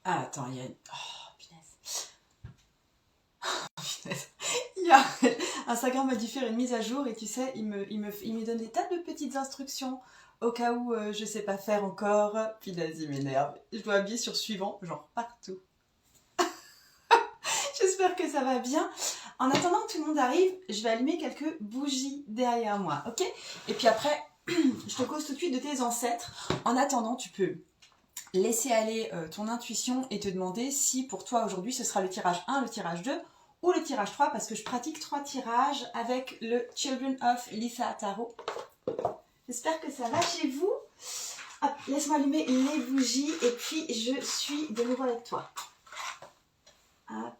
Ah, attends, il y a une... Oh, punaise. Punaise. Il y a... Instagram m'a dû faire une mise à jour et tu sais, il me donne des tas de petites instructions au cas où je sais pas faire encore. Punaise, il m'énerve. Je dois appuyer sur suivant, genre partout. J'espère que ça va bien. En attendant que tout le monde arrive, je vais allumer quelques bougies derrière moi, ok? Et puis après, je te cause tout de suite de tes ancêtres. En attendant, tu peux laisser aller ton intuition et te demander si pour toi aujourd'hui ce sera le tirage 1, le tirage 2 ou le tirage 3 parce que je pratique 3 tirages avec le Children of Lisa Tarot. J'espère que ça va chez vous. Hop, laisse-moi allumer les bougies et puis je suis de nouveau avec toi. Hop.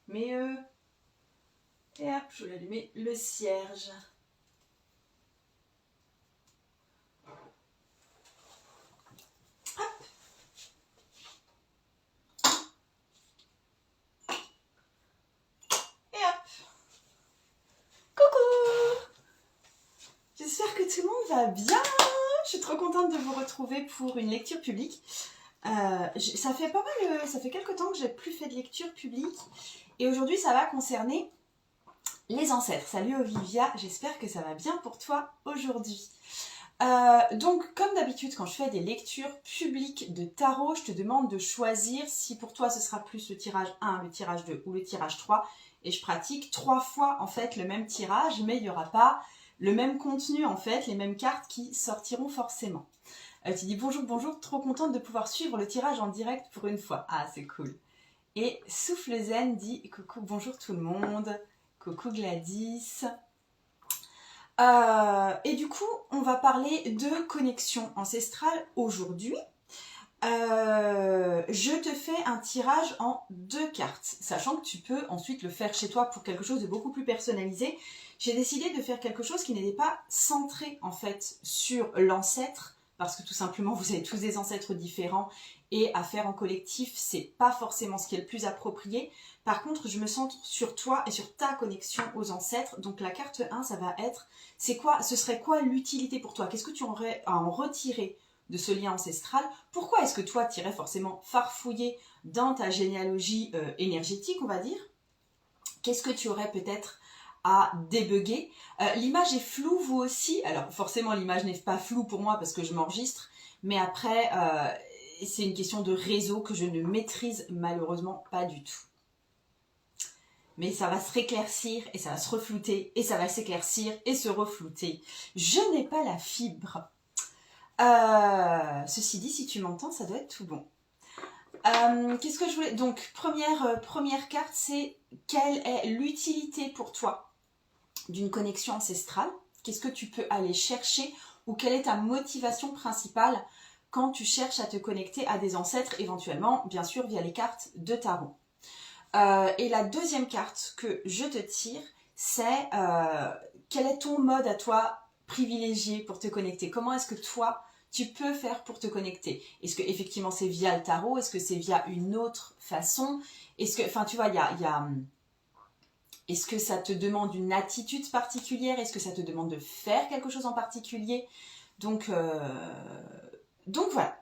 Mais et hop, je vais allumer le cierge. Hop. Et hop. Coucou. J'espère que tout le monde va bien. Je suis trop contente de vous retrouver pour une lecture publique. Ça fait pas mal, ça fait quelques temps que j'ai plus fait de lecture publique. Et aujourd'hui, ça va concerner les ancêtres. Salut Olivia, j'espère que ça va bien pour toi aujourd'hui. Donc, comme d'habitude, quand je fais des lectures publiques de tarot, je te demande de choisir si pour toi ce sera plus le tirage 1, le tirage 2 ou le tirage 3. Et je pratique 3 fois en fait le même tirage, mais il n'y aura pas le même contenu en fait, les mêmes cartes qui sortiront forcément. Tu dis bonjour, bonjour, trop contente de pouvoir suivre le tirage en direct pour une fois. Ah, c'est cool. Et Souffle Zen dit coucou, bonjour tout le monde. Coucou Gladys. Et du coup, on va parler de connexion ancestrale aujourd'hui. Je te fais un tirage en 2 cartes, sachant que tu peux ensuite le faire chez toi pour quelque chose de beaucoup plus personnalisé. J'ai décidé de faire quelque chose qui n'était pas centré en fait sur l'ancêtre, parce que tout simplement vous avez tous des ancêtres différents et à faire en collectif, c'est pas forcément ce qui est le plus approprié. Par contre, je me centre sur toi et sur ta connexion aux ancêtres. Donc la carte 1, ça va être, ce serait quoi l'utilité pour toi? Qu'est-ce que tu aurais à en retirer de ce lien ancestral? Pourquoi est-ce que toi, tu irais forcément farfouiller dans ta généalogie énergétique, on va dire? Qu'est-ce que tu aurais peut-être à débugger? L'image est floue, vous aussi. Alors, forcément, l'image n'est pas floue pour moi parce que je m'enregistre. Mais après, c'est une question de réseau que je ne maîtrise malheureusement pas du tout. Mais ça va se réclaircir et ça va se reflouter et ça va s'éclaircir et se reflouter. Je n'ai pas la fibre. Ceci dit, si tu m'entends, ça doit être tout bon. Qu'est-ce que je voulais... Donc, première carte, c'est quelle est l'utilité pour toi d'une connexion ancestrale? Qu'est-ce que tu peux aller chercher ou quelle est ta motivation principale quand tu cherches à te connecter à des ancêtres, éventuellement, bien sûr, via les cartes de tarot. Et la deuxième carte que je te tire, c'est quel est ton mode à toi privilégié pour te connecter? Comment est-ce que toi, tu peux faire pour te connecter? Est-ce que effectivement c'est via le tarot? Est-ce que c'est via une autre façon? Est-ce que, enfin tu vois, est-ce que ça te demande une attitude particulière? Est-ce que ça te demande de faire quelque chose en particulier? Donc voilà.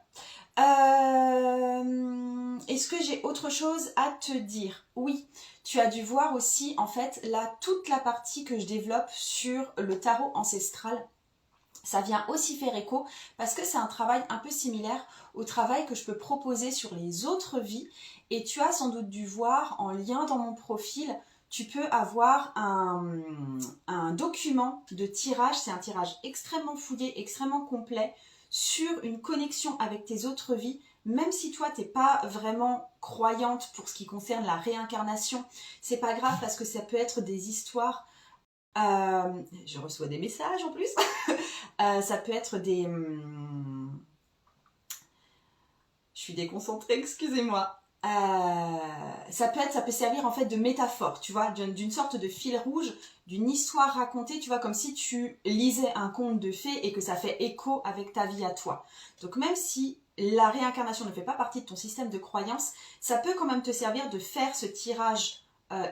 Est-ce que j'ai autre chose à te dire? Oui, tu as dû voir aussi en fait là toute la partie que je développe sur le tarot ancestral. Ça vient aussi faire écho parce que c'est un travail un peu similaire au travail que je peux proposer sur les autres vies. Et tu as sans doute dû voir en lien dans mon profil, tu peux avoir un document de tirage. C'est un tirage extrêmement fouillé, extrêmement complet sur une connexion avec tes autres vies. Même si toi, tu n'es pas vraiment croyante pour ce qui concerne la réincarnation, c'est pas grave parce que ça peut être des histoires. Je reçois des messages en plus. Ça peut être des... Je suis déconcentrée, excusez-moi. Ça peut servir en fait de métaphore, tu vois, d'une sorte de fil rouge, d'une histoire racontée, tu vois, comme si tu lisais un conte de fées et que ça fait écho avec ta vie à toi. Donc même si la réincarnation ne fait pas partie de ton système de croyance, ça peut quand même te servir de faire ce tirage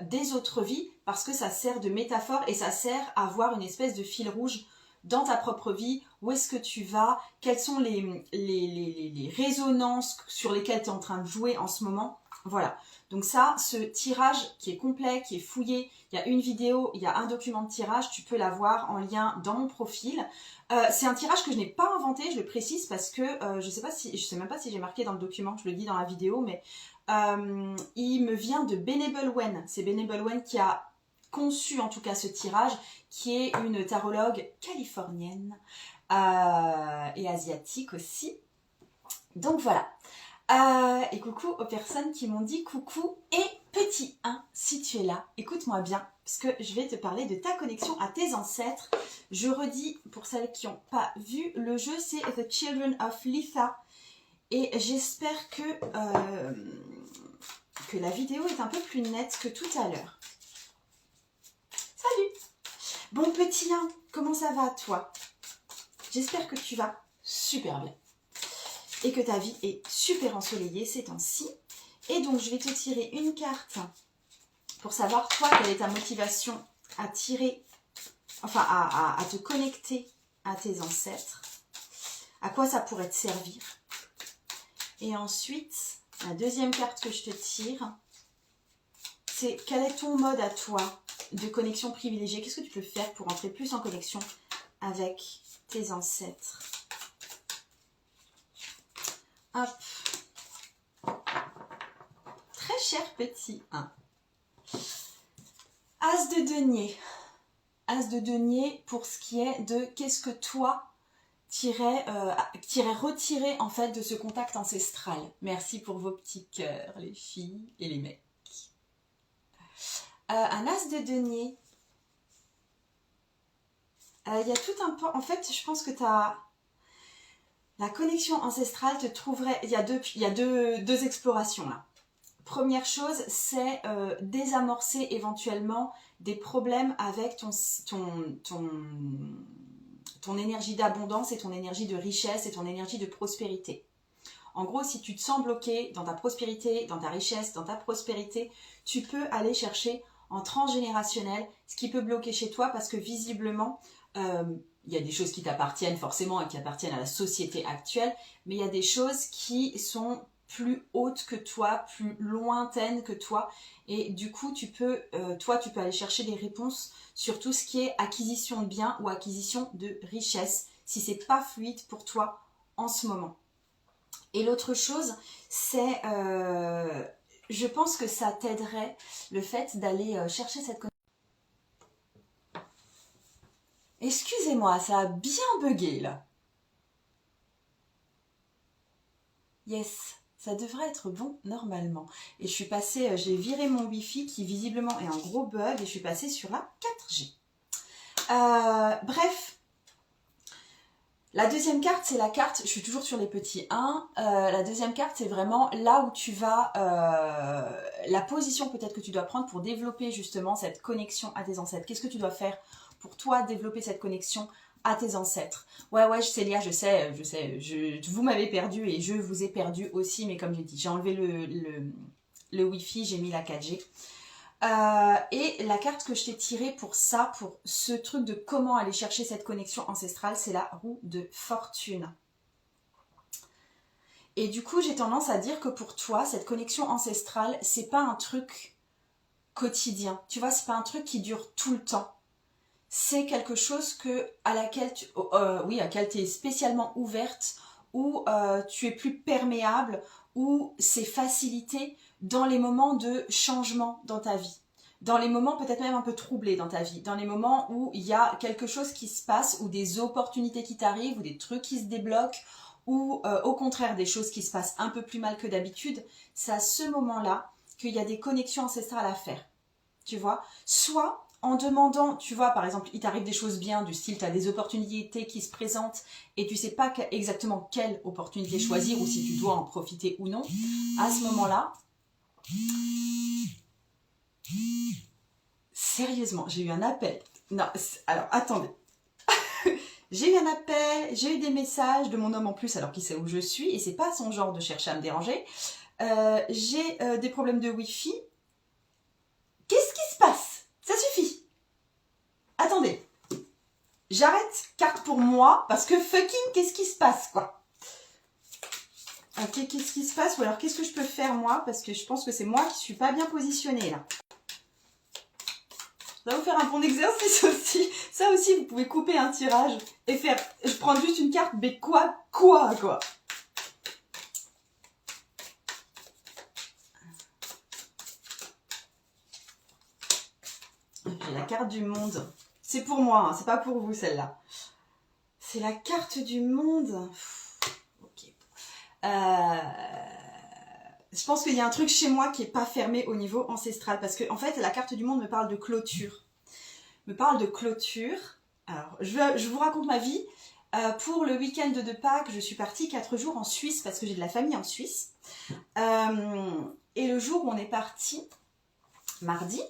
des autres vies, parce que ça sert de métaphore et ça sert à voir une espèce de fil rouge dans ta propre vie, où est-ce que tu vas, quelles sont les résonances sur lesquelles tu es en train de jouer en ce moment. Voilà, donc ça, ce tirage qui est complet, qui est fouillé, il y a une vidéo, il y a un document de tirage, tu peux l'avoir en lien dans mon profil. C'est un tirage que je n'ai pas inventé, je le précise, parce que je sais même pas si j'ai marqué dans le document, je le dis dans la vidéo, mais il me vient de Benebelwen. C'est Benebelwen qui a conçu en tout cas ce tirage, qui est une tarologue californienne et asiatique aussi. Donc voilà. Et coucou aux personnes qui m'ont dit coucou. Et petit 1, si tu es là, écoute-moi bien, puisque je vais te parler de ta connexion à tes ancêtres. Je redis, pour celles qui n'ont pas vu, le jeu c'est The Children of Litha. Et j'espère que la vidéo est un peu plus nette que tout à l'heure. Salut! Bon petit 1, comment ça va toi? J'espère que tu vas super bien et que ta vie est super ensoleillée ces temps-ci. Et donc je vais te tirer une carte pour savoir toi quelle est ta motivation à tirer, enfin à te connecter à tes ancêtres, à quoi ça pourrait te servir. Et ensuite, la deuxième carte que je te tire, c'est quel est ton mode à toi de connexion privilégiée. Qu'est-ce que tu peux faire pour entrer plus en connexion avec tes ancêtres? Hop. Très cher petit 1. As de denier. As de denier pour ce qui est de qu'est-ce que toi t'irais retirer en fait de ce contact ancestral. Merci pour vos petits cœurs, les filles et les mecs. Un as de denier. Il y a tout un peu... En fait, je pense que la connexion ancestrale te trouverait... Il y a deux explorations là. Première chose, c'est désamorcer éventuellement des problèmes avec ton énergie d'abondance et ton énergie de richesse et ton énergie de prospérité. En gros, si tu te sens bloqué dans ta prospérité, dans ta richesse, dans ta prospérité, tu peux aller chercher en transgénérationnel ce qui peut bloquer chez toi parce que visiblement, il y a des choses qui t'appartiennent forcément et qui appartiennent à la société actuelle, mais il y a des choses qui sont plus hautes que toi, plus lointaines que toi, et du coup, tu peux aller chercher des réponses sur tout ce qui est acquisition de biens ou acquisition de richesse, si c'est pas fluide pour toi en ce moment. Et l'autre chose, c'est, je pense que ça t'aiderait le fait d'aller chercher cette connexion. Excusez-moi, ça a bien bugué là. Yes, ça devrait être bon normalement. Et je suis passée, j'ai viré mon Wi-Fi qui visiblement est un gros bug et je suis passée sur la 4G. Bref. La deuxième carte, c'est la carte, je suis toujours sur les petits 1, la deuxième carte, c'est vraiment là où tu vas, la position peut-être que tu dois prendre pour développer justement cette connexion à tes ancêtres. Qu'est-ce que tu dois faire pour toi développer cette connexion à tes ancêtres? Ouais, Célia, je sais, vous m'avez perdu et je vous ai perdu aussi, mais comme j'ai dit, j'ai enlevé le Wi-Fi, j'ai mis la 4G. Et la carte que je t'ai tirée pour ça, pour ce truc de comment aller chercher cette connexion ancestrale, c'est la roue de fortune. Et du coup, j'ai tendance à dire que pour toi, cette connexion ancestrale, c'est pas un truc quotidien. Tu vois, c'est pas un truc qui dure tout le temps. C'est quelque chose à laquelle tu es spécialement ouverte, où tu es plus perméable, où c'est facilité dans les moments de changement dans ta vie, dans les moments peut-être même un peu troublés dans ta vie, dans les moments où il y a quelque chose qui se passe, ou des opportunités qui t'arrivent, ou des trucs qui se débloquent, ou au contraire des choses qui se passent un peu plus mal que d'habitude. C'est à ce moment-là qu'il y a des connexions ancestrales à faire, tu vois. Soit en demandant, tu vois, par exemple, il t'arrive des choses bien, du style, tu as des opportunités qui se présentent et tu sais pas exactement quelle opportunité choisir ou si tu dois en profiter ou non. À ce moment-là, sérieusement, j'ai eu un appel. Non, alors, attendez. J'ai eu un appel, j'ai eu des messages de mon homme en plus, alors qu'il sait où je suis, et c'est pas son genre de chercher à me déranger. J'ai des problèmes de Wi-Fi. Qu'est-ce attendez. J'arrête carte pour moi parce que fucking, qu'est-ce qui se passe, quoi? Ok, qu'est-ce qui se passe? Ou alors, qu'est-ce que je peux faire, moi? Parce que je pense que c'est moi qui suis pas bien positionnée, là. Ça va vous faire un bon exercice aussi. Ça aussi, vous pouvez couper un tirage et faire... Je prends juste une carte, mais quoi? J'ai la carte du monde. C'est pour moi, hein, c'est pas pour vous, celle-là. C'est la carte du monde. Ok. Je pense qu'il y a un truc chez moi qui n'est pas fermé au niveau ancestral. Parce que, en fait, la carte du monde me parle de clôture. Alors, je vous raconte ma vie. Pour le week-end de Pâques, je suis partie 4 jours en Suisse parce que j'ai de la famille en Suisse. Et le jour où on est parti, mardi,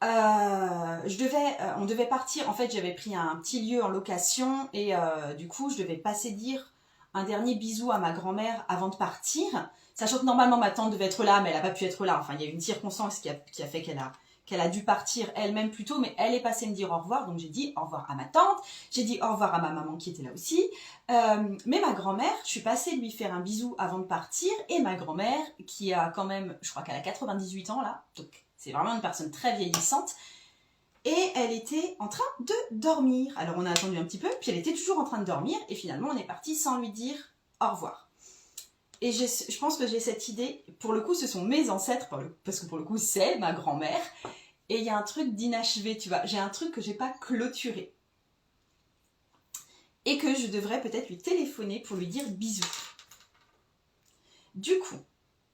on devait partir. En fait, j'avais pris un petit lieu en location et du coup, je devais passer dire un dernier bisou à ma grand-mère avant de partir. Sachant que normalement, ma tante devait être là, mais elle n'a pas pu être là. Enfin, il y a eu une circonstance qui a fait qu'elle a dû partir elle-même plus tôt, mais elle est passée me dire au revoir. Donc, j'ai dit au revoir à ma tante. J'ai dit au revoir à ma maman qui était là aussi. Mais ma grand-mère, je suis passée lui faire un bisou avant de partir. Et ma grand-mère, qui a quand même, je crois qu'elle a 98 ans là. Donc, c'est vraiment une personne très vieillissante. Et elle était en train de dormir. Alors, on a attendu un petit peu, puis elle était toujours en train de dormir. Et finalement, on est parti sans lui dire au revoir. Et je pense que j'ai cette idée, pour le coup, ce sont mes ancêtres, parce que pour le coup, c'est ma grand-mère. Et il y a un truc d'inachevé, tu vois. J'ai un truc que j'ai pas clôturé. Et que je devrais peut-être lui téléphoner pour lui dire bisous. Du coup,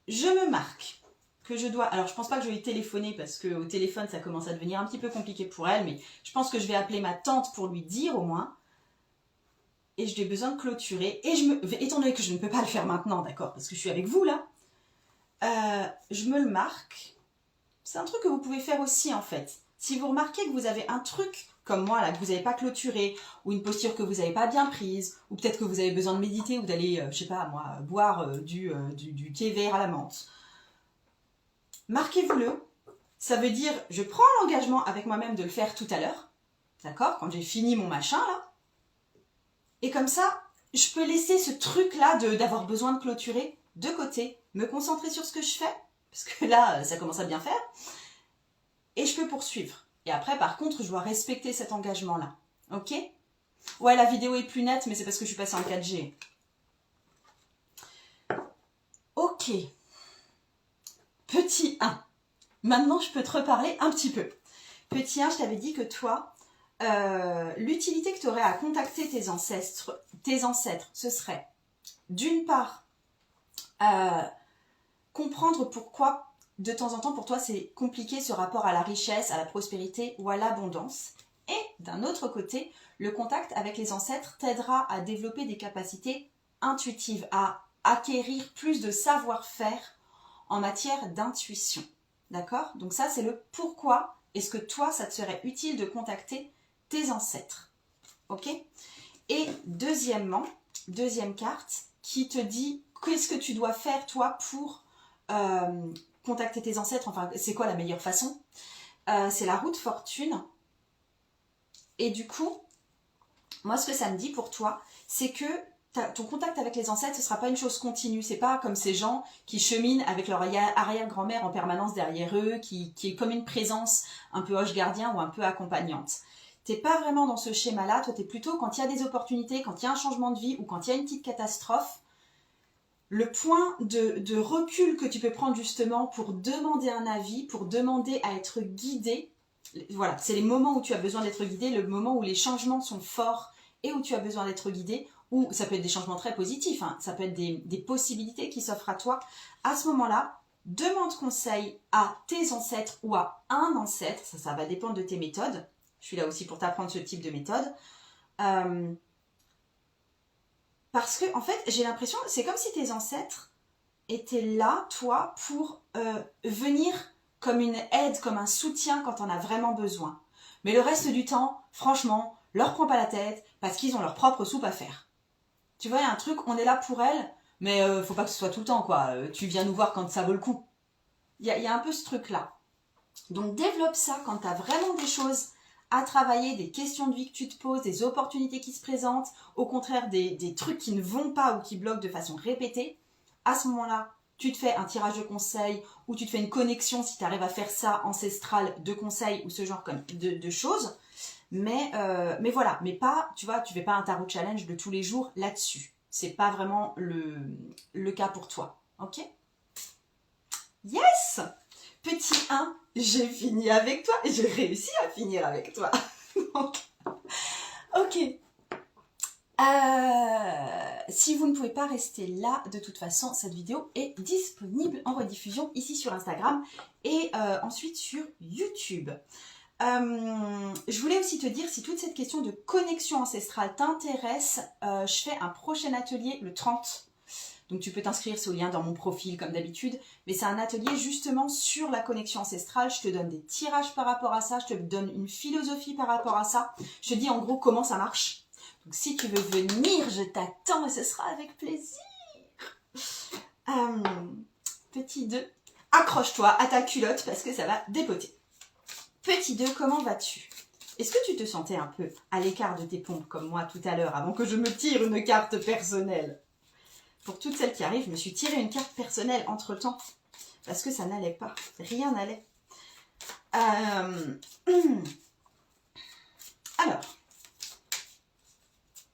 je me marque que je dois... Alors, je pense pas que je vais lui téléphoner parce qu'au téléphone, ça commence à devenir un petit peu compliqué pour elle. Mais je pense que je vais appeler ma tante pour lui dire au moins. Et j'ai besoin de clôturer. Et étant donné que je ne peux pas le faire maintenant, d'accord, parce que je suis avec vous là, je me le marque. C'est un truc que vous pouvez faire aussi en fait. Si vous remarquez que vous avez un truc comme moi là, que vous n'avez pas clôturé, ou une posture que vous n'avez pas bien prise, ou peut-être que vous avez besoin de méditer ou d'aller, je sais pas moi, boire du thé vert à la menthe, marquez-vous-le. Ça veut dire, je prends l'engagement avec moi-même de le faire tout à l'heure, d'accord, quand j'ai fini mon machin là. Et comme ça, je peux laisser ce truc-là d'avoir besoin de clôturer de côté, me concentrer sur ce que je fais, parce que là, ça commence à bien faire, et je peux poursuivre. Et après, par contre, je dois respecter cet engagement-là. Ok? Ouais, la vidéo est plus nette, mais c'est parce que je suis passée en 4G. Ok. Petit 1. Maintenant, je peux te reparler un petit peu. Petit 1, je t'avais dit que toi... l'utilité que tu aurais à contacter tes ancêtres, ce serait d'une part comprendre pourquoi de temps en temps pour toi c'est compliqué ce rapport à la richesse, à la prospérité ou à l'abondance. Et d'un autre côté, le contact avec les ancêtres t'aidera à développer des capacités intuitives, à acquérir plus de savoir-faire en matière d'intuition. D'accord? Donc ça c'est le pourquoi est-ce que toi ça te serait utile de contacter tes ancêtres, ok? Et deuxièmement, deuxième carte qui te dit qu'est-ce que tu dois faire toi pour contacter tes ancêtres, enfin c'est quoi la meilleure façon? C'est la roue de fortune. Et du coup, moi ce que ça me dit pour toi, c'est que ton contact avec les ancêtres, ce ne sera pas une chose continue. C'est pas comme ces gens qui cheminent avec leur arrière-grand-mère en permanence derrière eux, qui est comme une présence un peu hoche gardien ou un peu accompagnante. T'es pas vraiment dans ce schéma-là, toi t'es plutôt quand il y a des opportunités, quand il y a un changement de vie ou quand il y a une petite catastrophe, le point de recul que tu peux prendre justement pour demander un avis, pour demander à être guidé, voilà, c'est les moments où tu as besoin d'être guidé, le moment où les changements sont forts et où tu as besoin d'être guidé, ou ça peut être des changements très positifs, hein, ça peut être des possibilités qui s'offrent à toi. À ce moment-là, demande conseil à tes ancêtres ou à un ancêtre, ça va dépendre de tes méthodes. Je suis là aussi pour t'apprendre ce type de méthode. Parce que, en fait, j'ai l'impression, c'est comme si tes ancêtres étaient là, toi, pour venir comme une aide, comme un soutien quand on a vraiment besoin. Mais le reste du temps, franchement, leur prends pas la tête parce qu'ils ont leur propre soupe à faire. Tu vois, il y a un truc, on est là pour elles, mais faut pas que ce soit tout le temps, quoi. Tu viens nous voir quand ça vaut le coup. Il y a un peu ce truc-là. Donc, développe ça quand tu as vraiment des choses à travailler des questions de vie que tu te poses, des opportunités qui se présentent, au contraire des trucs qui ne vont pas ou qui bloquent de façon répétée, à ce moment-là, tu te fais un tirage de conseils ou tu te fais une connexion si tu arrives à faire ça ancestrale de conseils ou ce genre de choses. Mais voilà, mais pas, tu vois, tu fais pas un tarot challenge de tous les jours là-dessus. C'est pas vraiment le cas pour toi. Ok? Yes! Petit 1, j'ai fini avec toi et j'ai réussi à finir avec toi. Donc, ok. Si vous ne pouvez pas rester là, de toute façon, cette vidéo est disponible en rediffusion ici sur Instagram et ensuite sur YouTube. Je voulais aussi te dire, si toute cette question de connexion ancestrale t'intéresse, je fais un prochain atelier le 30. Donc tu peux t'inscrire sur le lien dans mon profil comme d'habitude, mais c'est un atelier justement sur la connexion ancestrale. Je te donne des tirages par rapport à ça, je te donne une philosophie par rapport à ça. Je te dis en gros comment ça marche. Donc si tu veux venir, je t'attends et ce sera avec plaisir. Petit 2, accroche-toi à ta culotte parce que ça va dépoter. Petit 2, comment vas-tu? Est-ce que tu te sentais un peu à l'écart de tes pompes comme moi tout à l'heure avant que je me tire une carte personnelle? Pour toutes celles qui arrivent, je me suis tiré une carte personnelle entre-temps parce que ça n'allait pas. Rien n'allait. Alors,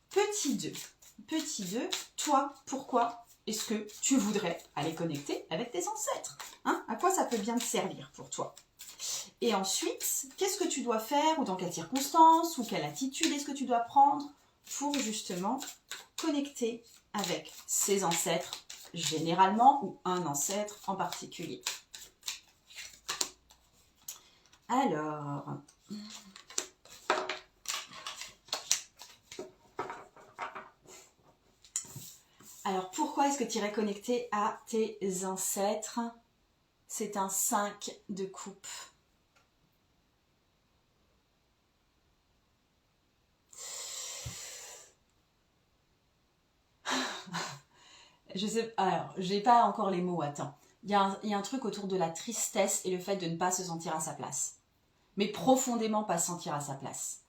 petit 2. Petit 2, toi, pourquoi est-ce que tu voudrais aller connecter avec tes ancêtres? Hein? À quoi ça peut bien te servir pour toi? Et ensuite, qu'est-ce que tu dois faire ou dans quelles circonstances ou quelle attitude est-ce que tu dois prendre pour justement connecter avec ses ancêtres généralement ou un ancêtre en particulier? Alors pourquoi est-ce que tu irais connecter à tes ancêtres? C'est un 5 de coupe. Je sais, alors, j'ai pas encore les mots, attends. Il y a un truc autour de la tristesse et le fait de ne pas se sentir à sa place. Mais profondément pas se sentir à sa place.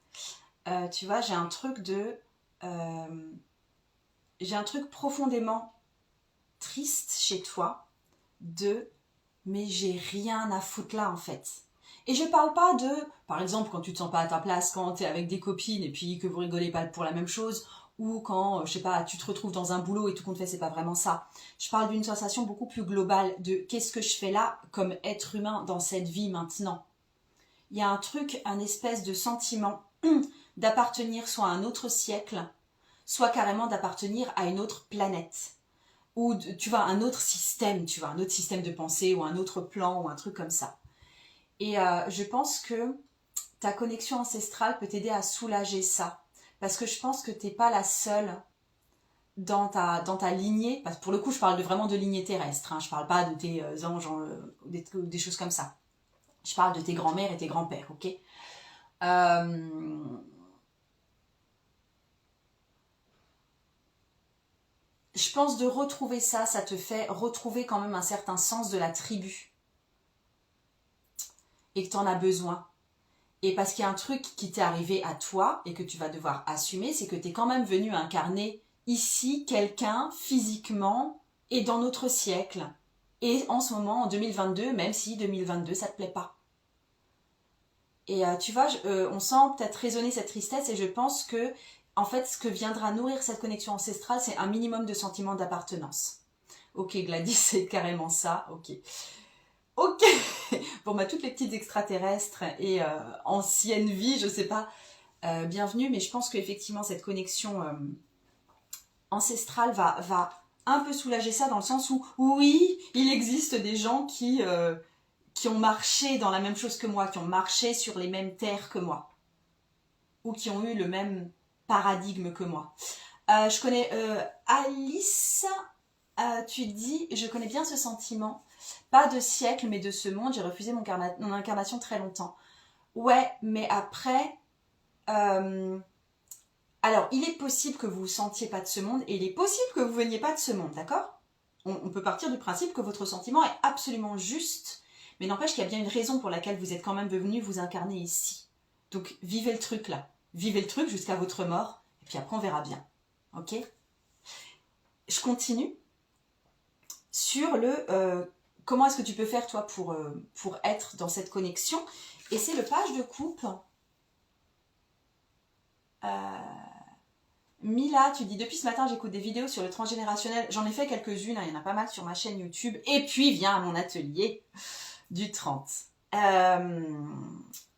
Tu vois, j'ai un truc j'ai un truc profondément triste chez toi mais j'ai rien à foutre là en fait. Et je parle pas par exemple, quand tu te sens pas à ta place, quand tu es avec des copines et puis que vous rigolez pas pour la même chose, ou quand, je sais pas, tu te retrouves dans un boulot et tout compte fait, c'est pas vraiment ça. Je parle d'une sensation beaucoup plus globale de qu'est-ce que je fais là comme être humain dans cette vie maintenant. Il y a un truc, un espèce de sentiment d'appartenir soit à un autre siècle, soit carrément d'appartenir à une autre planète. Ou tu vois, un autre système, tu vois, un autre système de pensée ou un autre plan ou un truc comme ça. Et je pense que ta connexion ancestrale peut t'aider à soulager ça. Parce que je pense que tu n'es pas la seule dans ta lignée. Parce que pour le coup, je parle vraiment de lignée terrestre. Hein, je ne parle pas de tes anges, des choses comme ça. Je parle de tes grands-mères et tes grands-pères, ok? Je pense de retrouver ça te fait retrouver quand même un certain sens de la tribu. Et que tu en as besoin. Et parce qu'il y a un truc qui t'est arrivé à toi et que tu vas devoir assumer, c'est que tu es quand même venu incarner ici quelqu'un physiquement et dans notre siècle. Et en ce moment, en 2022, même si 2022, ça te plaît pas. Et tu vois, on sent peut-être résonner cette tristesse et je pense que, en fait, ce que viendra nourrir cette connexion ancestrale, c'est un minimum de sentiment d'appartenance. Ok, Gladys, c'est carrément ça, ok. Ok, bon bah toutes les petites extraterrestres et anciennes vies, je sais pas, bienvenue, mais je pense qu'effectivement cette connexion ancestrale va un peu soulager ça dans le sens où, oui, il existe des gens qui ont marché dans la même chose que moi, qui ont marché sur les mêmes terres que moi, ou qui ont eu le même paradigme que moi. Je connais Alice, tu dis, je connais bien ce sentiment. Pas de siècle, mais de ce monde. J'ai refusé mon incarnation très longtemps. Ouais, mais après... alors, il est possible que vous ne sentiez pas de ce monde et il est possible que vous ne veniez pas de ce monde, d'accord? On peut partir du principe que votre sentiment est absolument juste, mais n'empêche qu'il y a bien une raison pour laquelle vous êtes quand même venu vous incarner ici. Donc, vivez le truc là. Vivez le truc jusqu'à votre mort. Et puis après, on verra bien. Ok? Je continue sur le... comment est-ce que tu peux faire, toi, pour être dans cette connexion? Et c'est le page de coupe. Mila, tu dis, depuis ce matin, j'écoute des vidéos sur le transgénérationnel. J'en ai fait quelques-unes, hein, il y en a pas mal sur ma chaîne YouTube. Et puis, viens à mon atelier du 30.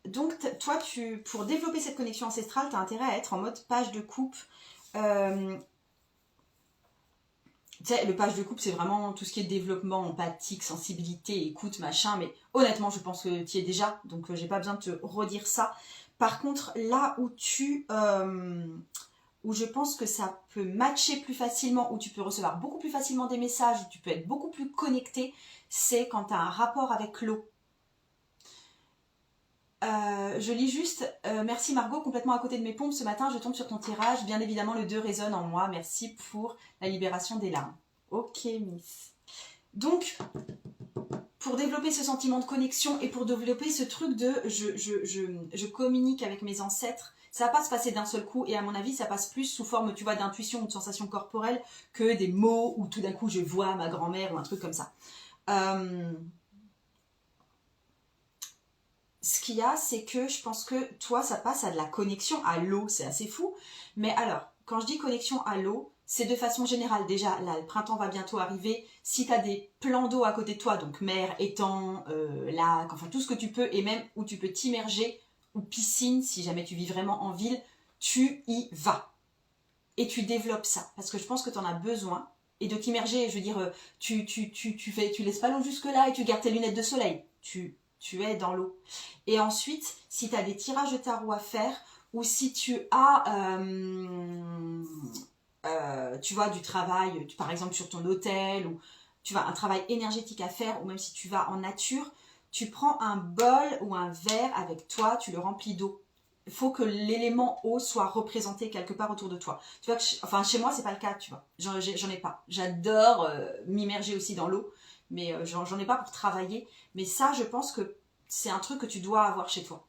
Donc, toi, pour développer cette connexion ancestrale, tu as intérêt à être en mode page de coupe. Tu sais, le page de coupe, c'est vraiment tout ce qui est développement empathique, sensibilité, écoute, machin. Mais honnêtement, je pense que tu y es déjà. Donc, j'ai pas besoin de te redire ça. Par contre, là où où je pense que ça peut matcher plus facilement, où tu peux recevoir beaucoup plus facilement des messages, où tu peux être beaucoup plus connecté, c'est quand tu as un rapport avec l'eau. Je lis juste, merci Margot, complètement à côté de mes pompes, ce matin je tombe sur ton tirage, bien évidemment le 2 résonne en moi, merci pour la libération des larmes. Ok Miss. Donc, pour développer ce sentiment de connexion et pour développer ce truc de je communique avec mes ancêtres, ça va pas se passer d'un seul coup et à mon avis ça passe plus sous forme, tu vois, d'intuition ou de sensation corporelle que des mots ou tout d'un coup je vois ma grand-mère ou un truc comme ça. Ce qu'il y a, c'est que je pense que toi ça passe à de la connexion à l'eau, c'est assez fou. Mais alors, quand je dis connexion à l'eau, c'est de façon générale. Déjà, là, le printemps va bientôt arriver. Si tu as des plans d'eau à côté de toi, donc mer, étang, lac, enfin tout ce que tu peux, et même où tu peux t'immerger, ou piscine, si jamais tu vis vraiment en ville, tu y vas. Et tu développes ça. Parce que je pense que tu en as besoin. Et de t'immerger, je veux dire, tu laisses pas l'eau jusque-là et tu gardes tes lunettes de soleil. Tu es dans l'eau. Et ensuite, si tu as des tirages de tarot à faire, ou si tu as... tu vois, du travail, par exemple sur ton hôtel, ou tu vois, un travail énergétique à faire, ou même si tu vas en nature, tu prends un bol ou un verre avec toi, tu le remplis d'eau. Il faut que l'élément eau soit représenté quelque part autour de toi. Tu vois, enfin chez moi, c'est pas le cas, tu vois. J'en ai pas. J'adore m'immerger aussi dans l'eau, mais j'en ai pas pour travailler. Mais ça, je pense que c'est un truc que tu dois avoir chez toi.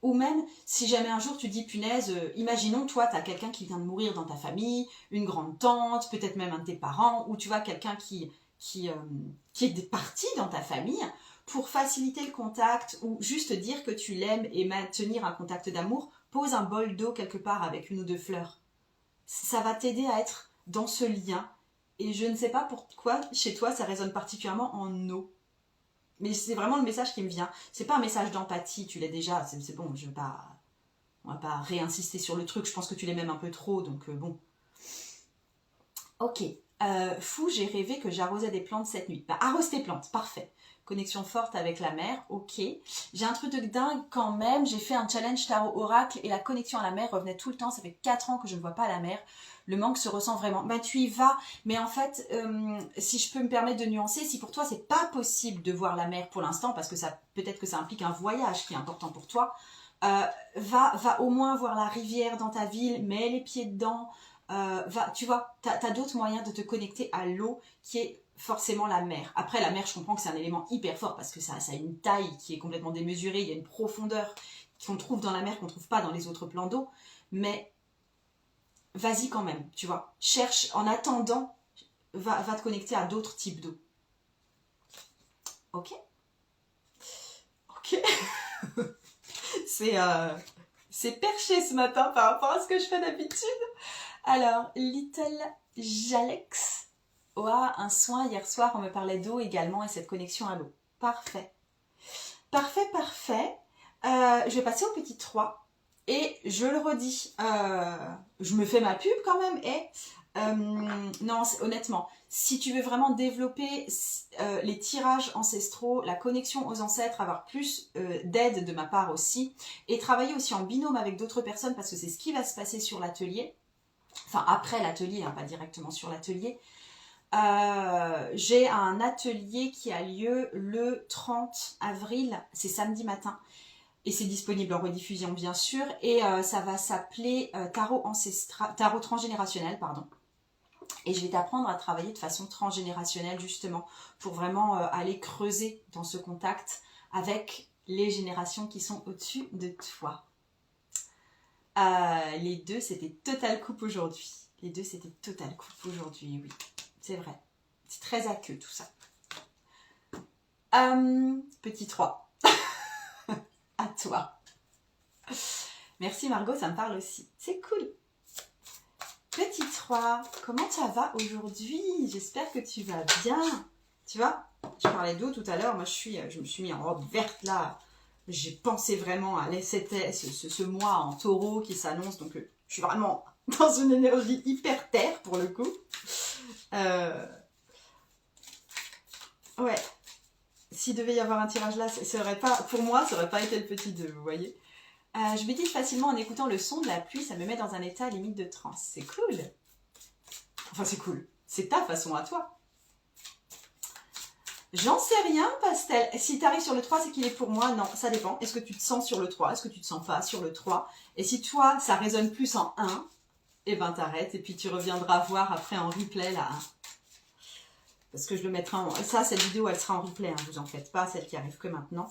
Ou même, si jamais un jour tu dis, punaise, imaginons, toi, tu as quelqu'un qui vient de mourir dans ta famille, une grande tante, peut-être même un de tes parents, ou tu vois quelqu'un qui est parti dans ta famille, pour faciliter le contact, ou juste dire que tu l'aimes et maintenir un contact d'amour, pose un bol d'eau quelque part avec une ou deux fleurs. Ça va t'aider à être dans ce lien. Et je ne sais pas pourquoi, chez toi, ça résonne particulièrement en eau. Mais c'est vraiment le message qui me vient. C'est pas un message d'empathie, tu l'as déjà, c'est bon, on va pas réinsister sur le truc, je pense que tu l'aimes même un peu trop, donc bon. Ok, fou, j'ai rêvé que j'arrosais des plantes cette nuit. Bah, arrose tes plantes, parfait. Connexion forte avec la mer, ok. J'ai un truc de dingue quand même, j'ai fait un challenge tarot oracle et la connexion à la mer revenait tout le temps, ça fait 4 ans que je ne vois pas la mer. Le manque se ressent vraiment. Ben tu y vas, mais en fait, si je peux me permettre de nuancer, si pour toi c'est pas possible de voir la mer pour l'instant, parce que peut-être que ça implique un voyage qui est important pour toi, va au moins voir la rivière dans ta ville, mets les pieds dedans, tu vois, t'as d'autres moyens de te connecter à l'eau qui est forcément la mer. Après la mer, je comprends que c'est un élément hyper fort parce que ça a une taille qui est complètement démesurée, il y a une profondeur qu'on trouve dans la mer qu'on ne trouve pas dans les autres plans d'eau, mais vas-y quand même, tu vois. Cherche, en attendant, va te connecter à d'autres types d'eau. Ok. Ok. C'est perché ce matin par rapport à ce que je fais d'habitude. Alors, Little Jalex. Un soin hier soir, on me parlait d'eau également et cette connexion à l'eau. Parfait. Parfait, parfait. Je vais passer au petit 3. Et je le redis, je me fais ma pub quand même. Et non, honnêtement, si tu veux vraiment développer les tirages ancestraux, la connexion aux ancêtres, avoir plus d'aide de ma part aussi, et travailler aussi en binôme avec d'autres personnes, parce que c'est ce qui va se passer sur l'atelier, enfin après l'atelier, hein, pas directement sur l'atelier. J'ai un atelier qui a lieu le 30 avril, c'est samedi matin. Et c'est disponible en rediffusion bien sûr. Et ça va s'appeler tarot transgénérationnel, pardon. Et je vais t'apprendre à travailler de façon transgénérationnelle justement pour vraiment aller creuser dans ce contact avec les générations qui sont au-dessus de toi. Les deux, c'était total coupe aujourd'hui. Les deux, c'était total coupe aujourd'hui, oui. C'est vrai. C'est très aqueux tout ça. Petit 3. À toi. Merci Margot, ça me parle aussi. C'est cool. Petit 3, comment ça va aujourd'hui? J'espère que tu vas bien. Tu vois, je parlais d'eau tout à l'heure. Moi, je me suis mis en robe verte là. J'ai pensé vraiment à ce mois en taureau qui s'annonce. Donc, je suis vraiment dans une énergie hyper terre pour le coup. Ouais. S'il devait y avoir un tirage là, ça aurait pas, pour moi, ça aurait pas été le petit 2, vous voyez. Je médite facilement en écoutant le son de la pluie, ça me met dans un état limite de transe. C'est cool. Enfin, c'est cool. C'est ta façon à toi. J'en sais rien, Pastel. Si tu arrives sur le 3, c'est qu'il est pour moi. Non, ça dépend. Est-ce que tu te sens sur le 3? Est-ce que tu te sens pas sur le 3? Et si toi, ça résonne plus en 1, eh ben t'arrêtes et puis tu reviendras voir après en replay là. Parce que je le mettrai en... Ça, cette vidéo, elle sera en replay, hein, vous en faites pas, celle qui arrive que maintenant.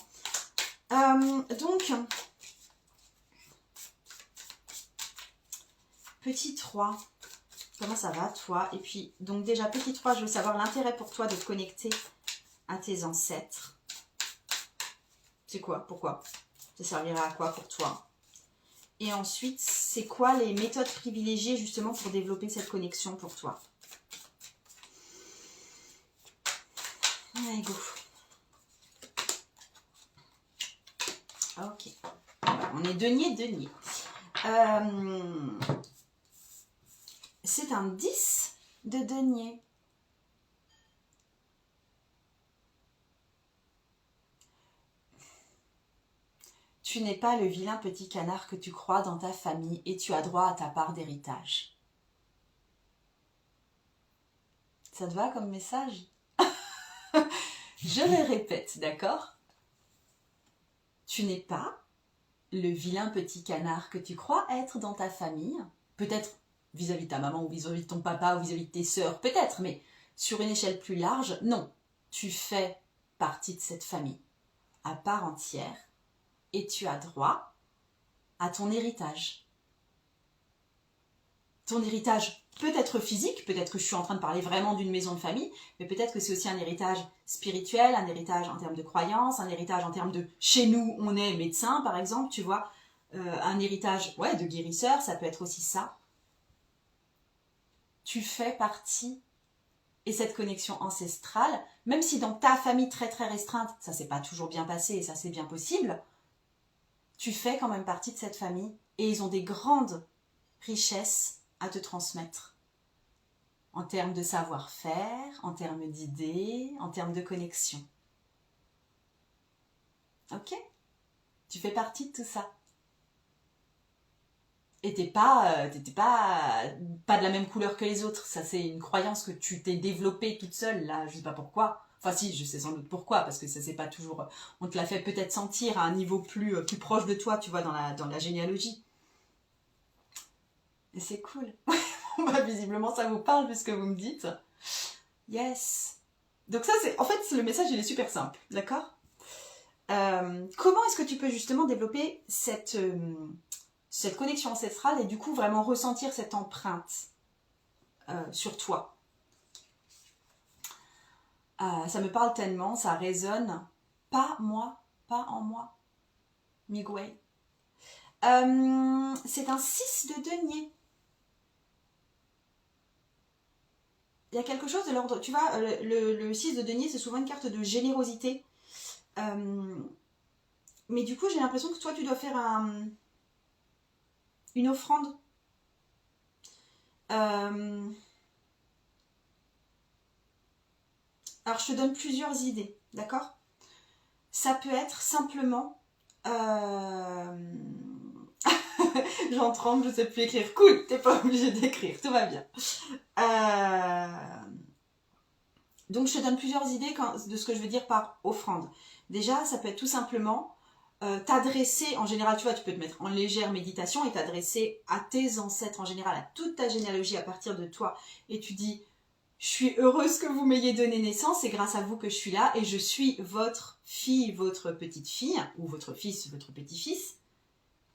Donc, petit 3, comment ça va, toi? Et puis, donc déjà, petit 3, je veux savoir l'intérêt pour toi de te connecter à tes ancêtres. C'est quoi? Pourquoi? Ça servira à quoi pour toi? Et ensuite, c'est quoi les méthodes privilégiées justement pour développer cette connexion pour toi? Allez, go. Ok. On est denier. C'est un 10 de denier. Tu n'es pas le vilain petit canard que tu crois dans ta famille et tu as droit à ta part d'héritage. Ça te va comme message? Je le répète, d'accord? Tu n'es pas le vilain petit canard que tu crois être dans ta famille, peut-être vis-à-vis de ta maman ou vis-à-vis de ton papa ou vis-à-vis de tes sœurs, peut-être, mais sur une échelle plus large, non. Tu fais partie de cette famille à part entière et tu as droit à ton héritage. Ton héritage peut être physique, peut-être que je suis en train de parler vraiment d'une maison de famille, mais peut-être que c'est aussi un héritage spirituel, un héritage en termes de croyances, un héritage en termes de... Chez nous, on est médecin, par exemple, tu vois, un héritage de guérisseur, ça peut être aussi ça. Tu fais partie, et cette connexion ancestrale, même si dans ta famille très très restreinte, ça s'est pas toujours bien passé et ça c'est bien possible, tu fais quand même partie de cette famille et ils ont des grandes richesses à te transmettre en termes de savoir-faire, en termes d'idées, en termes de connexion. Ok? Tu fais partie de tout ça. Et t'es pas de la même couleur que les autres. Ça, c'est une croyance que tu t'es développée toute seule, là, je sais pas pourquoi. Enfin si, je sais sans doute pourquoi, parce que ça c'est pas toujours... On te l'a fait peut-être sentir à un niveau plus proche de toi, tu vois, dans la généalogie. Et c'est cool. Bah, visiblement, ça vous parle, puisque vous me dites. Yes. Donc ça, c'est... En fait, le message, il est super simple, d'accord? Comment est-ce que tu peux justement développer cette connexion ancestrale et du coup vraiment ressentir cette empreinte sur toi? Ça me parle tellement, ça résonne. Pas moi, pas en moi. Miguel. C'est un 6 de denier. Il y a quelque chose de l'ordre... Tu vois, le 6 de denier, c'est souvent une carte de générosité. Mais du coup, j'ai l'impression que toi, tu dois faire une offrande. Alors, je te donne plusieurs idées, d'accord? Ça peut être simplement... J'en tremble, je ne sais plus écrire. Cool, t'es pas obligé d'écrire, tout va bien. Donc, je te donne plusieurs idées de ce que je veux dire par offrande. Déjà, ça peut être tout simplement t'adresser, en général, tu vois, tu peux te mettre en légère méditation et t'adresser à tes ancêtres en général, à toute ta généalogie à partir de toi. Et tu dis, Je suis heureuse que vous m'ayez donné naissance, c'est grâce à vous que je suis là et je suis votre fille, votre petite fille, ou votre fils, votre petit-fils.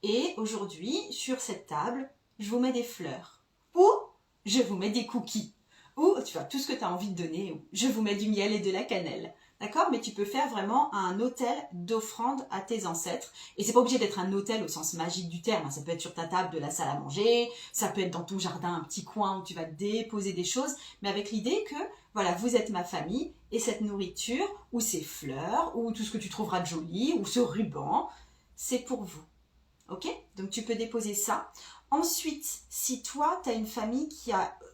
Et aujourd'hui, sur cette table, je vous mets des fleurs. Ou je vous mets des cookies. Ou tu vois, tout ce que tu as envie de donner. Ou je vous mets du miel et de la cannelle. D'accord? Mais tu peux faire vraiment un autel d'offrande à tes ancêtres. Et c'est pas obligé d'être un autel au sens magique du terme. Ça peut être sur ta table de la salle à manger, ça peut être dans ton jardin, un petit coin où tu vas déposer des choses, mais avec l'idée que, voilà, vous êtes ma famille, et cette nourriture, ou ces fleurs, ou tout ce que tu trouveras de joli, ou ce ruban, c'est pour vous. Ok? Donc tu peux déposer ça. Ensuite, si toi, tu as une famille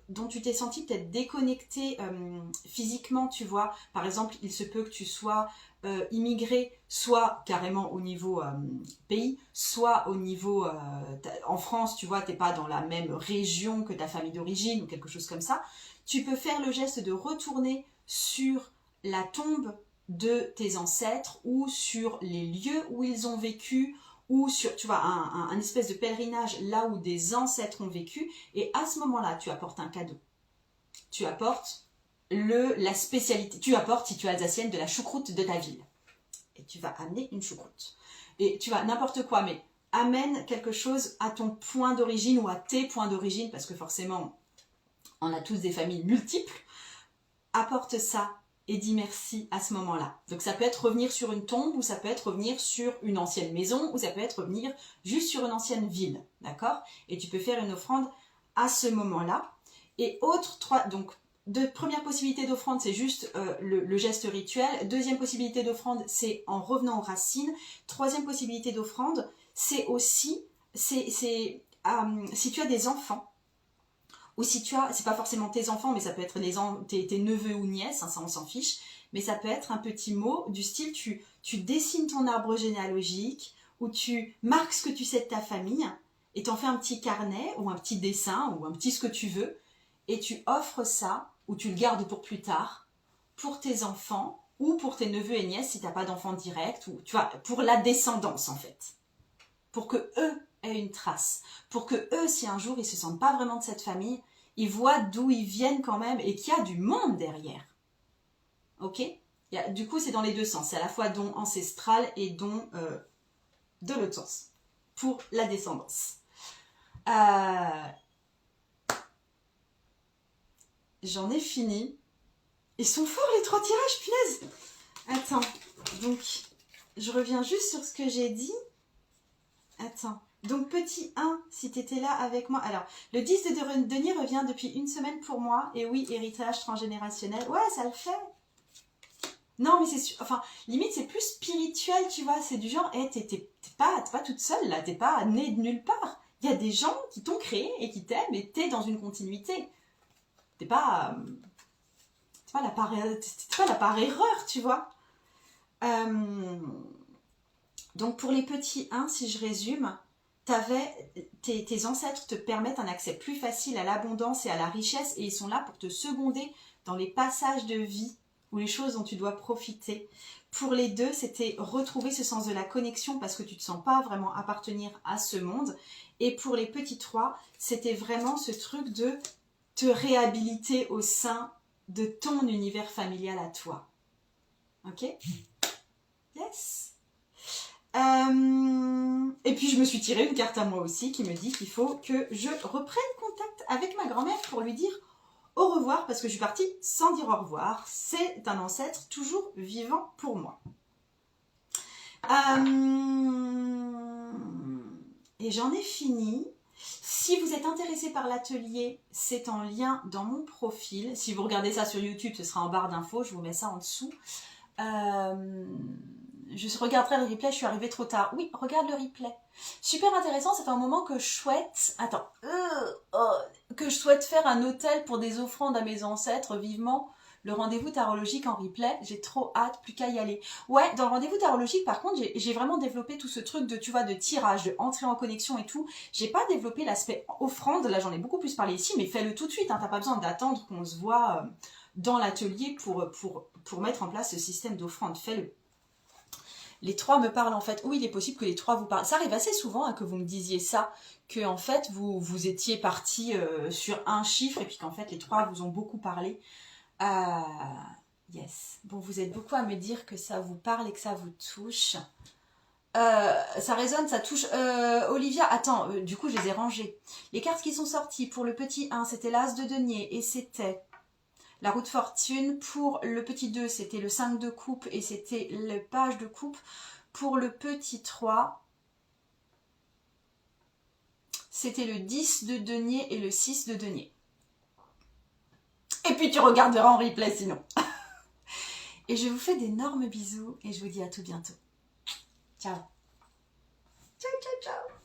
dont tu t'es senti peut-être déconnecté physiquement, tu vois, par exemple, il se peut que tu sois immigré, soit carrément au niveau pays, soit au niveau, en France, tu vois, tu n'es pas dans la même région que ta famille d'origine ou quelque chose comme ça, tu peux faire le geste de retourner sur la tombe de tes ancêtres ou sur les lieux où ils ont vécu, ou sur, tu vois, un espèce de pèlerinage là où des ancêtres ont vécu, et à ce moment-là, tu apportes un cadeau. Tu apportes la spécialité, tu apportes, si tu es alsacienne, de la choucroute de ta ville. Et tu vas amener une choucroute. Et tu vas, n'importe quoi, mais amène quelque chose à ton point d'origine ou à tes points d'origine, parce que forcément, on a tous des familles multiples. Apporte ça et dis merci à ce moment-là. Donc ça peut être revenir sur une tombe, ou ça peut être revenir sur une ancienne maison, ou ça peut être revenir juste sur une ancienne ville, d'accord? Et tu peux faire une offrande à ce moment-là. Et première possibilité d'offrande, c'est juste le geste rituel. Deuxième possibilité d'offrande, c'est en revenant aux racines. Troisième possibilité d'offrande, c'est aussi, si tu as des enfants, ou si tu as, c'est pas forcément tes enfants, mais ça peut être tes neveux ou nièces, hein, ça on s'en fiche, mais ça peut être un petit mot du style, tu dessines ton arbre généalogique, ou tu marques ce que tu sais de ta famille, et t'en fais un petit carnet, ou un petit dessin, ou un petit ce que tu veux, et tu offres ça, ou tu le gardes pour plus tard, pour tes enfants, ou pour tes neveux et nièces, si t'as pas d'enfants directs, ou tu vois, pour la descendance en fait. Pour que eux aient une trace. Pour que eux, si un jour ils se sentent pas vraiment de cette famille, ils voient d'où ils viennent quand même et qu'il y a du monde derrière. Ok? Du coup, c'est dans les deux sens. C'est à la fois don ancestral et don de l'autre sens. Pour la descendance. J'en ai fini. Ils sont forts les 3 tirages, punaise! Attends. Donc, je reviens juste sur ce que j'ai dit. Attends. Donc, petit 1, si tu étais là avec moi. Alors, le 10 de denier revient depuis une semaine pour moi. Et oui, héritage transgénérationnel. Ouais, ça le fait. Non, mais c'est... Enfin, limite, c'est plus spirituel, tu vois. C'est du genre, hey, t'es pas toute seule, là. T'es pas née de nulle part. Il y a des gens qui t'ont créé et qui t'aiment et t'es dans une continuité. T'es pas... C'est pas la part erreur, tu vois. Donc, pour les petits 1, si je résume... Tes ancêtres te permettent un accès plus facile à l'abondance et à la richesse, et ils sont là pour te seconder dans les passages de vie ou les choses dont tu dois profiter. Pour les 2, c'était retrouver ce sens de la connexion parce que tu ne te sens pas vraiment appartenir à ce monde. Et pour les petits 3, c'était vraiment ce truc de te réhabiliter au sein de ton univers familial à toi. Ok? Yes! Et puis je me suis tiré une carte à moi aussi qui me dit qu'il faut que je reprenne contact avec ma grand-mère pour lui dire au revoir parce que je suis partie sans dire au revoir. C'est un ancêtre toujours vivant pour moi. Et j'en ai fini. Si vous êtes intéressé par l'atelier, c'est en lien dans mon profil. Si vous regardez ça sur YouTube, ce sera en barre d'infos. Je vous mets ça en dessous. Je regarderai le replay, je suis arrivée trop tard. Oui, regarde le replay. Super intéressant, ça fait un moment que je souhaite... Attends. Que je souhaite faire un autel pour des offrandes à mes ancêtres, vivement. Le rendez-vous tarologique en replay, j'ai trop hâte, plus qu'à y aller. Ouais, dans le rendez-vous tarologique, par contre, j'ai vraiment développé tout ce truc de, tu vois, de tirage, de entrer en connexion et tout. J'ai pas développé l'aspect offrande, là j'en ai beaucoup plus parlé ici, mais fais-le tout de suite, hein, t'as pas besoin d'attendre qu'on se voit dans l'atelier pour mettre en place ce système d'offrande, fais-le. Les 3 me parlent en fait. Oui, il est possible que les 3 vous parlent. Ça arrive assez souvent hein, que vous me disiez ça, que en fait vous étiez parti sur un chiffre et puis qu'en fait les 3 vous ont beaucoup parlé. Yes. Bon, vous êtes beaucoup à me dire que ça vous parle et que ça vous touche. Ça résonne, ça touche. Olivia, attends, du coup je les ai rangées. Les cartes qui sont sorties pour le petit 1, c'était l'As de denier et c'était la roue de fortune. Pour le petit 2, c'était le 5 de coupe et c'était le page de coupe. Pour le petit 3, c'était le 10 de denier et le 6 de denier. Et puis tu regarderas en replay sinon. Et je vous fais d'énormes bisous et je vous dis à tout bientôt. Ciao. Ciao, ciao, ciao.